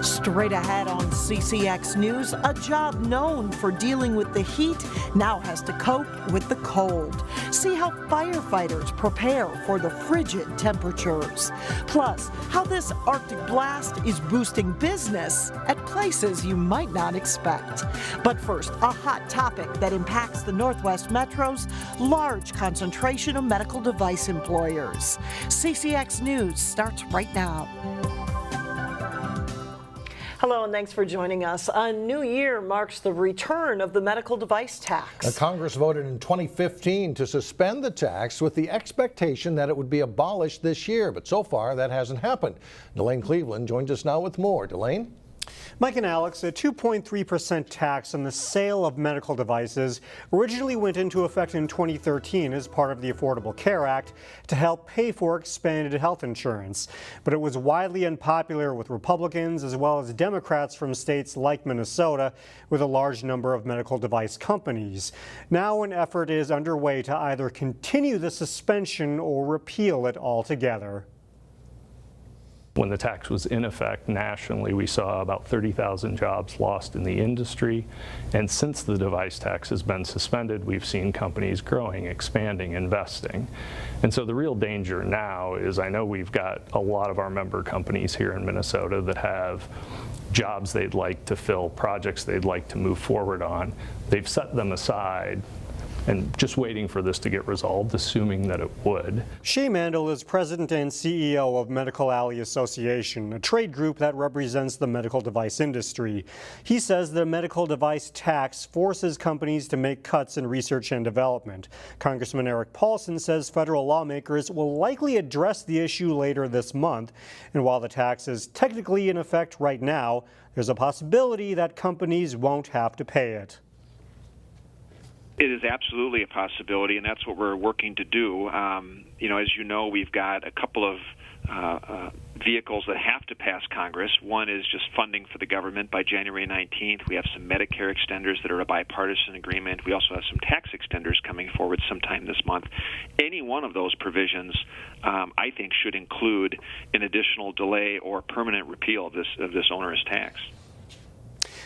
Straight ahead on CCX News, a job known for dealing with the heat now has to cope with the cold. See how firefighters prepare for the frigid temperatures. Plus, how this Arctic blast is boosting business at places you might not expect. But first, a hot topic that impacts the Northwest Metro's large concentration of medical device employers. CCX News starts right now. Hello and thanks for joining us. A new year marks the return of the medical device tax. Congress voted in 2015 to suspend the tax with the expectation that it would be abolished this year, but so far that hasn't happened. Delane Cleveland joins us now with more. Delane? Mike and Alex, a 2.3% tax on the sale of medical devices originally went into effect in 2013 as part of the Affordable Care Act to help pay for expanded health insurance. But it was widely unpopular with Republicans as well as Democrats from states like Minnesota with a large number of medical device companies. Now an effort is underway to either continue the suspension or repeal it altogether. When the tax was in effect nationally, we saw about 30,000 jobs lost in the industry. And since the device tax has been suspended, we've seen companies growing, expanding, investing. And so the real danger now is, I know we've got a lot of our member companies here in Minnesota that have jobs they'd like to fill, projects they'd like to move forward on. They've set them aside and just waiting for this to get resolved, assuming that it would. Shay Mandel is president and CEO of Medical Alley Association, a trade group that represents the medical device industry. He says the medical device tax forces companies to make cuts in research and development. Congressman Eric Paulson says federal lawmakers will likely address the issue later this month. And while the tax is technically in effect right now, there's a possibility that companies won't have to pay it. It is absolutely a possibility, and that's what we're working to do. As you know, we've got a couple of vehicles that have to pass Congress. One is just funding for the government by January 19th. We have some Medicare extenders that are a bipartisan agreement. We also have some tax extenders coming forward sometime this month. Any one of those provisions, I think, should include an additional delay or permanent repeal of this onerous tax.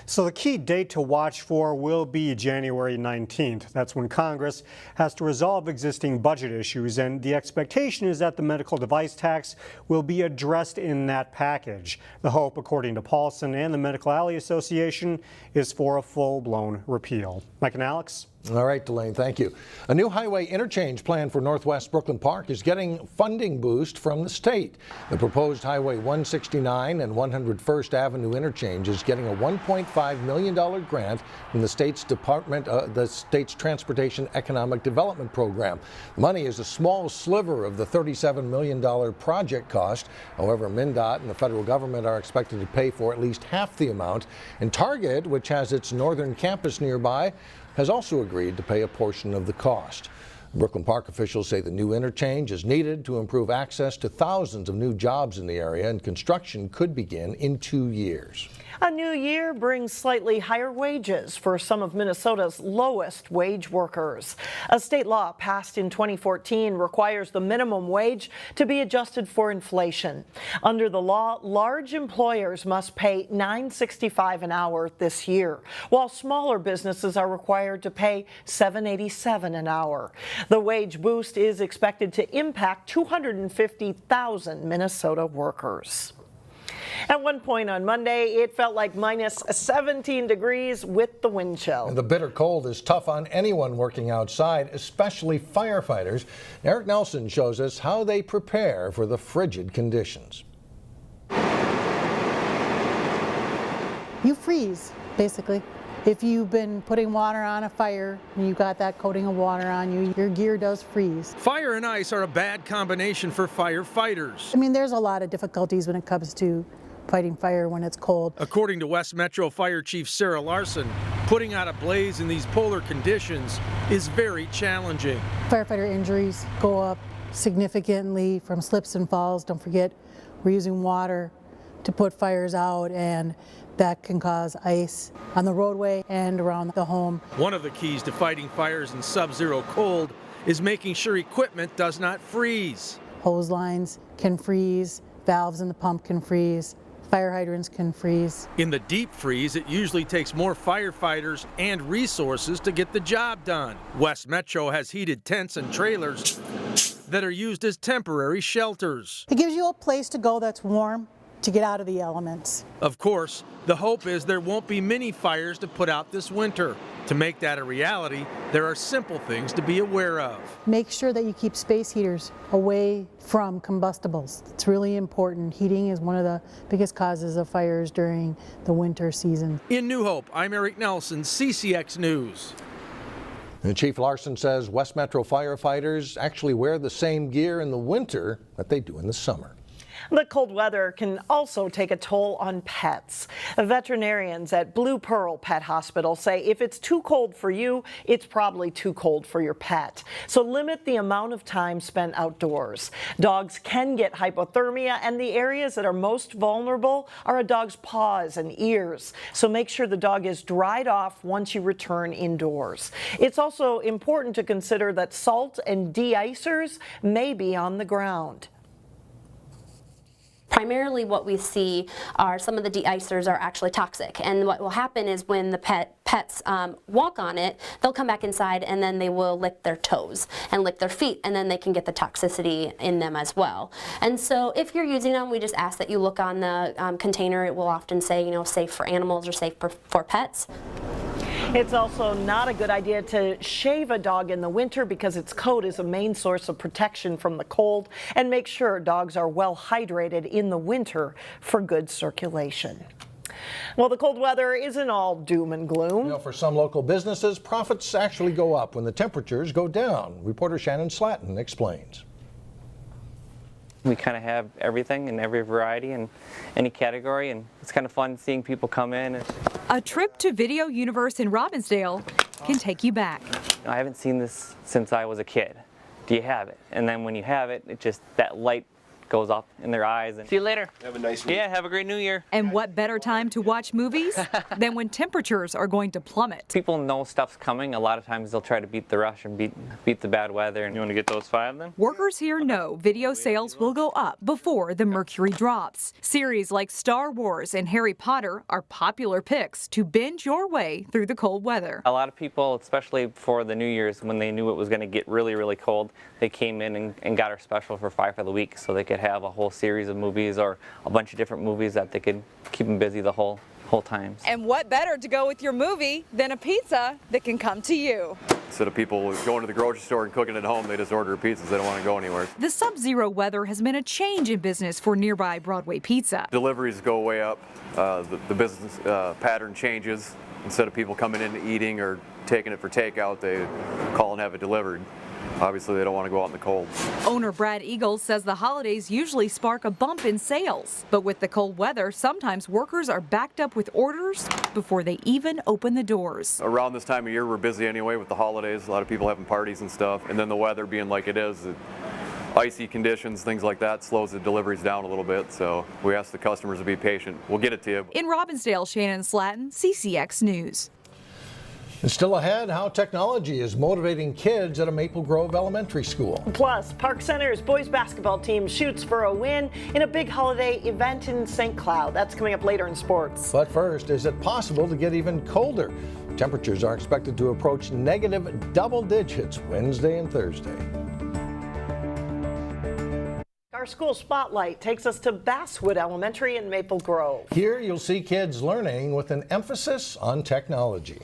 So the key date to watch for will be January 19th. That's when Congress has to resolve existing budget issues, and the expectation is that the medical device tax will be addressed in that package. The hope, according to Paulson and the Medical Alley Association, is for a full-blown repeal. Mike and Alex? All right, Delane, thank you. A new highway interchange plan for Northwest Brooklyn Park is getting funding boost from the state. The proposed Highway 169 and 101st Avenue interchange is getting a $1.5 million grant from the state's Transportation Economic Development Program. The money is a small sliver of the $37 million project cost. However, MnDOT and the federal government are expected to pay for at least half the amount. And Target, which has its northern campus nearby, has also agreed to pay a portion of the cost. Brooklyn Park officials say the new interchange is needed to improve access to thousands of new jobs in the area, and construction could begin in 2 years. A new year brings slightly higher wages for some of Minnesota's lowest wage workers. A state law passed in 2014 requires the minimum wage to be adjusted for inflation. Under the law, large employers must pay $9.65 an hour this year, while smaller businesses are required to pay $7.87 an hour. The wage boost is expected to impact 250,000 Minnesota workers. At one point on Monday, it felt like minus 17 degrees with the wind chill. And the bitter cold is tough on anyone working outside, especially firefighters. Eric Nelson shows us how they prepare for the frigid conditions. You freeze, basically. If you've been putting water on a fire and you got that coating of water on you, your gear does freeze. Fire and ice are a bad combination for firefighters. I mean, there's a lot of difficulties when it comes to fighting fire when it's cold. According to West Metro Fire Chief Sarah Larson, putting out a blaze in these polar conditions is very challenging. Firefighter injuries go up significantly from slips and falls. Don't forget, we're using water to put fires out, and that can cause ice on the roadway and around the home. One of the keys to fighting fires in sub-zero cold is making sure equipment does not freeze. Hose lines can freeze, valves in the pump can freeze, Fire hydrants can freeze. In the deep freeze, it usually takes more firefighters and resources to get the job done. West Metro has heated tents and trailers that are used as temporary shelters. It gives you a place to go that's warm to get out of the elements. Of course, the hope is there won't be many fires to put out this winter. To make that a reality, there are simple things to be aware of. Make sure that you keep space heaters away from combustibles. It's really important. Heating is one of the biggest causes of fires during the winter season. In New Hope, I'm Eric Nelson, CCX News. And Chief Larson says West Metro firefighters actually wear the same gear in the winter that they do in the summer. The cold weather can also take a toll on pets. Veterinarians at Blue Pearl Pet Hospital say if it's too cold for you, it's probably too cold for your pet. So limit the amount of time spent outdoors. Dogs can get hypothermia, and the areas that are most vulnerable are a dog's paws and ears. So make sure the dog is dried off once you return indoors. It's also important to consider that salt and de-icers may be on the ground. Primarily what we see are some of the de-icers are actually toxic, and what will happen is when the pets walk on it, they'll come back inside and then they will lick their toes and lick their feet, and then they can get the toxicity in them as well. And so if you're using them, we just ask that you look on the container. It will often say, safe for animals or safe for pets. It's also not a good idea to shave a dog in the winter because its coat is a main source of protection from the cold, and make sure dogs are well hydrated in the winter for good circulation. Well, the cold weather isn't all doom and gloom. For some local businesses, profits actually go up when the temperatures go down. Reporter Shannon Slatton explains. We kind of have everything in every variety and any category, and it's kind of fun seeing people come in. A trip to Video Universe in Robbinsdale can take you back. I haven't seen this since I was a kid. Do you have it? And then when you have it, that light goes off in their eyes. And see you later. Have a nice week. Yeah, have a great New Year. And what better time to watch movies than when temperatures are going to plummet? People know stuff's coming. A lot of times they'll try to beat the rush and beat the bad weather. And you want to get those 5 then? Workers here know video sales will go up before the mercury drops. Series like Star Wars and Harry Potter are popular picks to binge your way through the cold weather. A lot of people, especially for the New Year's, when they knew it was going to get really, really cold, they came in and got our special for 5 for the week so they could have a whole series of movies or a bunch of different movies that they could keep them busy the whole time. And what better to go with your movie than a pizza that can come to you? Instead of people going to the grocery store and cooking at home, they just order pizzas. They don't want to go anywhere. The sub-zero weather has been a change in business for nearby Broadway Pizza. Deliveries go way up. The business pattern changes. Instead of people coming in and eating or taking it for takeout, they call and have it delivered. Obviously, they don't want to go out in the cold. Owner Brad Eagles says the holidays usually spark a bump in sales. But with the cold weather, sometimes workers are backed up with orders before they even open the doors. Around this time of year, we're busy anyway with the holidays. A lot of people having parties and stuff. And then the weather being like it is, icy conditions, things like that, slows the deliveries down a little bit. So we ask the customers to be patient. We'll get it to you. In Robbinsdale, Shannon Slatton, CCX News. And still ahead, how technology is motivating kids at a Maple Grove elementary school. Plus, Park Center's boys basketball team shoots for a win in a big holiday event in St. Cloud. That's coming up later in sports. But first, is it possible to get even colder? Temperatures are expected to approach negative double digits Wednesday and Thursday. Our school spotlight takes us to Basswood Elementary in Maple Grove. Here you'll see kids learning with an emphasis on technology.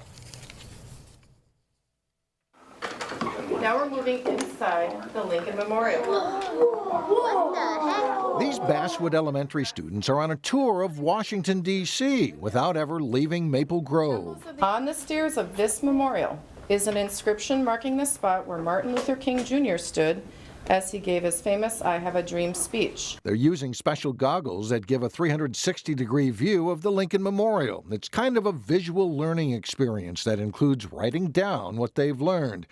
Now we're moving inside the Lincoln Memorial. What the heck? These Basswood Elementary students are on a tour of Washington, D.C. without ever leaving Maple Grove. On the stairs of this memorial is an inscription marking the spot where Martin Luther King Jr. stood as he gave his famous I Have a Dream speech. They're using special goggles that give a 360-degree view of the Lincoln Memorial. It's kind of a visual learning experience that includes writing down what they've learned.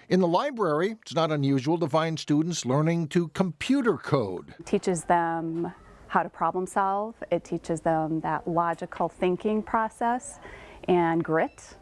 In the library, it's not unusual to find students learning to computer code. It teaches them how to problem solve. It teaches them that logical thinking process and grit.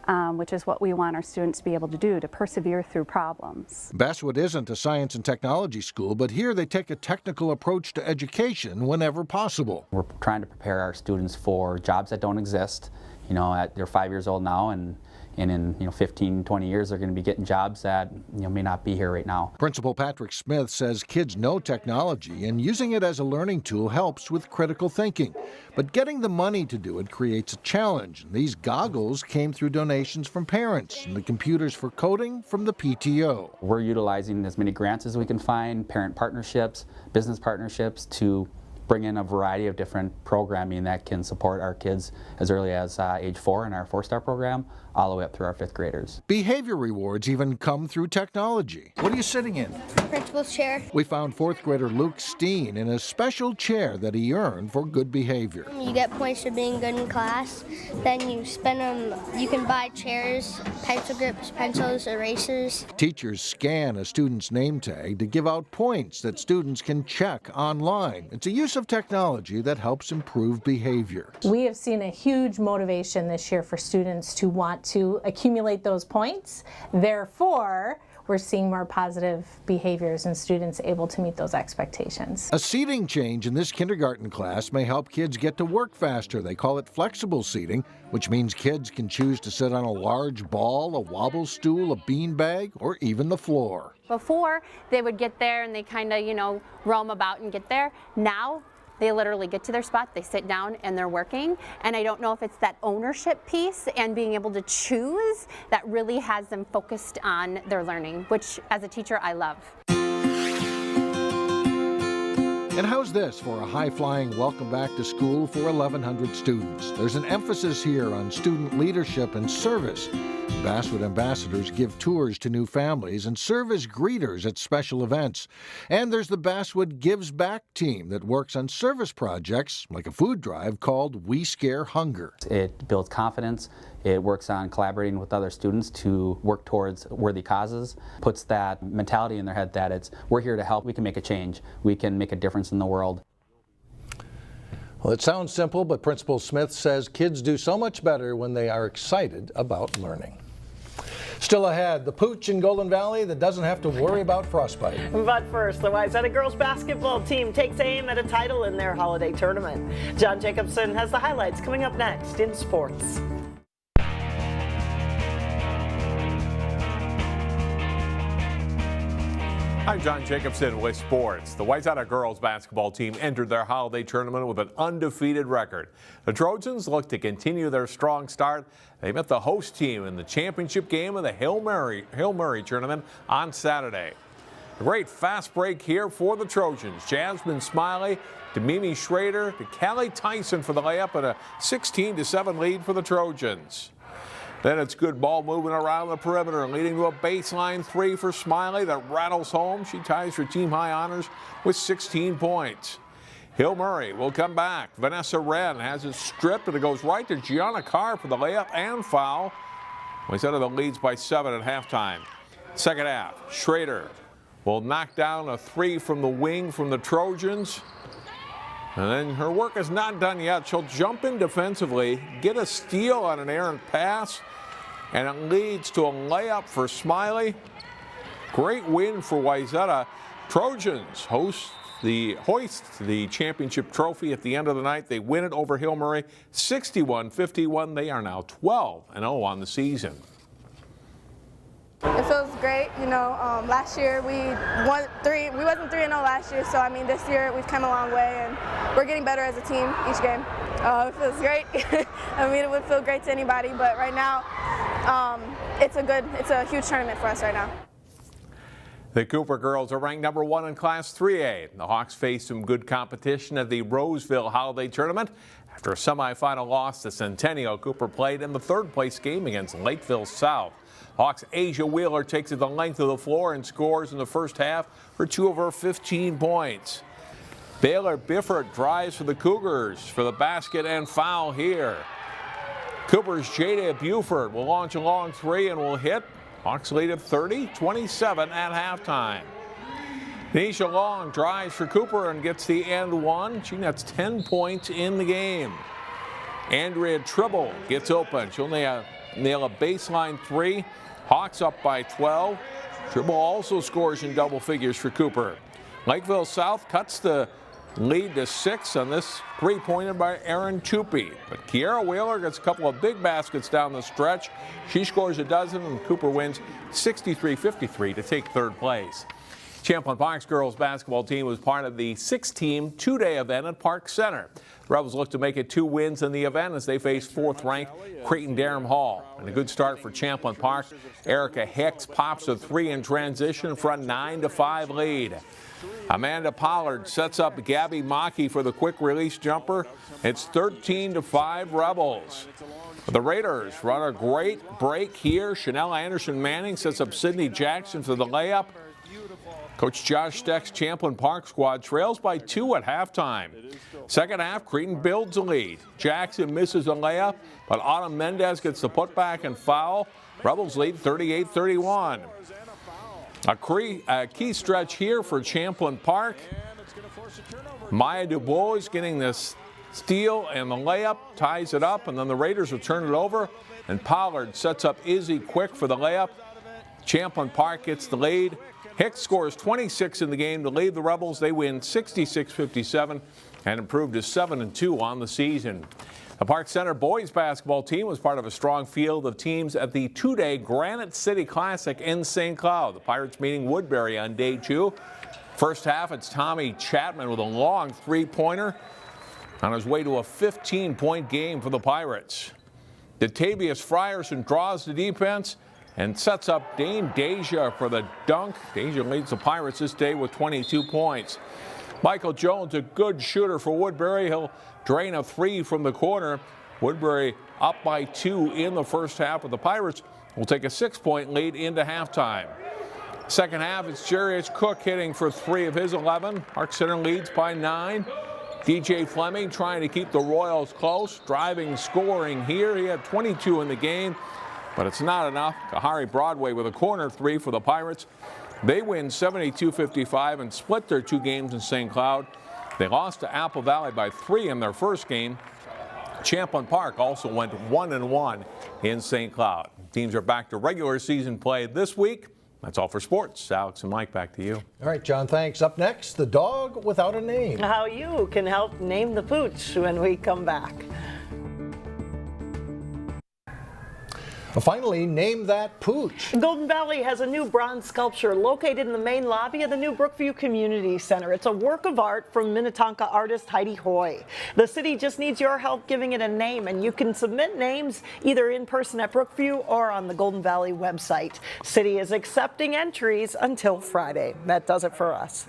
which is what we want our students to be able to do, to persevere through problems. Basswood isn't a science and technology school, but here they take a technical approach to education whenever possible. We're trying to prepare our students for jobs that don't exist. They're 5 years old now, and in 15, 20 years they're going to be getting jobs that may not be here right now. Principal Patrick Smith says kids know technology and using it as a learning tool helps with critical thinking. But getting the money to do it creates a challenge. These goggles came through donations from parents and the computers for coding from the PTO. We're utilizing as many grants as we can find, parent partnerships, business partnerships, to bring in a variety of different programming that can support our kids as early as age 4 in our 4-star program, all the way up through our 5th graders. Behavior rewards even come through technology. What are you sitting in? Principal's chair. We found 4th grader Luke Steen in a special chair that he earned for good behavior. You get points for being good in class. Then you spend them, you can buy chairs, pencil grips, pencils, erasers. Teachers scan a student's name tag to give out points that students can check online. It's a use of technology that helps improve behavior. We have seen a huge motivation this year for students to want to accumulate those points. Therefore, we're seeing more positive behaviors and students able to meet those expectations. A seating change in this kindergarten class may help kids get to work faster. They call it flexible seating, which means kids can choose to sit on a large ball, a wobble stool, a beanbag, or even the floor. Before, they would get there and they kind of, roam about and get there. Now, they literally get to their spot, they sit down, and they're working. And I don't know if it's that ownership piece and being able to choose that really has them focused on their learning, which as a teacher I love. And how's this for a high-flying welcome back to school for 1,100 students? There's an emphasis here on student leadership and service. Basswood ambassadors give tours to new families and serve as greeters at special events. And there's the Basswood Gives Back team that works on service projects like a food drive called We Scare Hunger. It builds confidence. It works on collaborating with other students to work towards worthy causes, puts that mentality in their head that we're here to help, we can make a change, we can make a difference in the world. Well, it sounds simple, but Principal Smith says kids do so much better when they are excited about learning. Still ahead, the POOCH in Golden Valley that doesn't have to worry about frostbite. But first, the Wayzata girls basketball team takes aim at a title in their holiday tournament. John Jacobson has the highlights coming up next in sports. I'm John Jacobson with sports. The Wayzata girls basketball team entered their holiday tournament with an undefeated record. The Trojans look to continue their strong start. They met the host team in the championship game of the Hail Mary tournament on Saturday. A great fast break here for the Trojans. Jasmine Smiley to Mimi Schrader to Callie Tyson for the layup and a 16-7 lead for the Trojans. Then it's good ball moving around the perimeter, leading to a baseline 3 for Smiley that rattles home. She ties for team high honors with 16 points. Hill Murray will come back. Vanessa Wren has it stripped, and it goes right to Gianna Carr for the layup and foul. Wayzata the leads by 7 at halftime. Second half, Schrader will knock down a 3 from the wing from the Trojans. And then her work is not done yet. She'll jump in defensively, get a steal on an errant pass, and it leads to a layup for Smiley. Great win for Wayzata. Trojans hoist the championship trophy at the end of the night. They win it over Hill Murray 61-51. They are now 12-0 on the season. It feels great, last year we wasn't 3-0 last year, so this year we've come a long way and we're getting better as a team each game. It feels great. It would feel great to anybody, but right now it's a huge tournament for us right now. The Cooper girls are ranked number 1 in Class 3A. The Hawks faced some good competition at the Roseville Holiday Tournament. After a semifinal loss to Centennial, Cooper played in the 3rd place game against Lakeville South. Hawks' Asia Wheeler takes it the length of the floor and scores in the first half for 2 of her 15 points. Baylor Bifford drives for the Cougars for the basket and foul here. Cooper's Jada Buford will launch a long 3 and will hit. Hawks lead at 30-27 at halftime. Nisha Long drives for Cooper and gets the end one. She nets 10 points in the game. Andrea Tribble gets open. She only nail a baseline three. Hawks up by 12. Tribble also scores in double figures for Cooper. Lakeville South cuts the lead to 6 on this three-pointer by Aaron Tupy. But Kiara Wheeler gets a couple of big baskets down the stretch. She scores a dozen, and Cooper wins 63-53 to take third place. Champlin Park's girls basketball team was part of the 6-team two-day event at Park Center. The Rebels look to make it 2 wins in the event as they face 4th-ranked Cretin-Derham Hall. And a good start for Champlin Park. Erica Hicks pops a 3 in transition for a 9-5 lead. Amanda Pollard sets up Gabby Maki for the quick release jumper. It's 13-5 Rebels. The Raiders run a great break here. Chanel Anderson Manning sets up Sydney Jackson for the layup. Coach Josh Steck's Champlin Park squad trails by 2 at halftime. Second half, Cretin builds a lead. Jackson misses a layup, but Autumn Mendez gets the putback and foul. Rebels lead 38-31. A key stretch here for Champlin Park. Maya DuBois getting this steal and the layup, ties it up, and then the Raiders will turn it over. And Pollard sets up Izzy Quick for the layup. Champlin Park gets the lead. Hicks scores 26 in the game to lead the Rebels. They win 66-57 and improve to 7-2 on the season. The Park Center boys basketball team was part of a strong field of teams at the 2-day Granite City Classic in St. Cloud. The Pirates meeting Woodbury on day 2. First half, it's Tommy Chapman with a long three-pointer on his way to a 15-point game for the Pirates. Datavius Frierson draws the defense and sets up Dane Deja for the dunk. Deja leads the Pirates this day with 22 points. Michael Jones, a good shooter for Woodbury. He'll drain a 3 from the corner. Woodbury up by 2 in the first half, but the Pirates will take a 6-point lead into halftime. Second half, it's Jarius Cook hitting for 3 of his 11. Park Center leads by 9. DJ Fleming trying to keep the Royals close. Driving, scoring here. He had 22 in the game, but it's not enough. Kahari Broadway with a corner 3 for the Pirates. They win 72-55 and split their 2 games in St. Cloud. They lost to Apple Valley by 3 in their first game. Champlin Park also went 1-1 in St. Cloud. Teams are back to regular season play this week. That's all for sports. Alex and Mike, back to you. All right, John, thanks. Up next, the dog without a name. How you can help name the pooch when we come back. Finally, name that pooch. Golden Valley has a new bronze sculpture located in the main lobby of the new Brookview Community Center. It's a work of art from Minnetonka artist Heidi Hoy. The city just needs your help giving it a name, and you can submit names either in person at Brookview or on the Golden Valley website. City is accepting entries until Friday. That does it for us.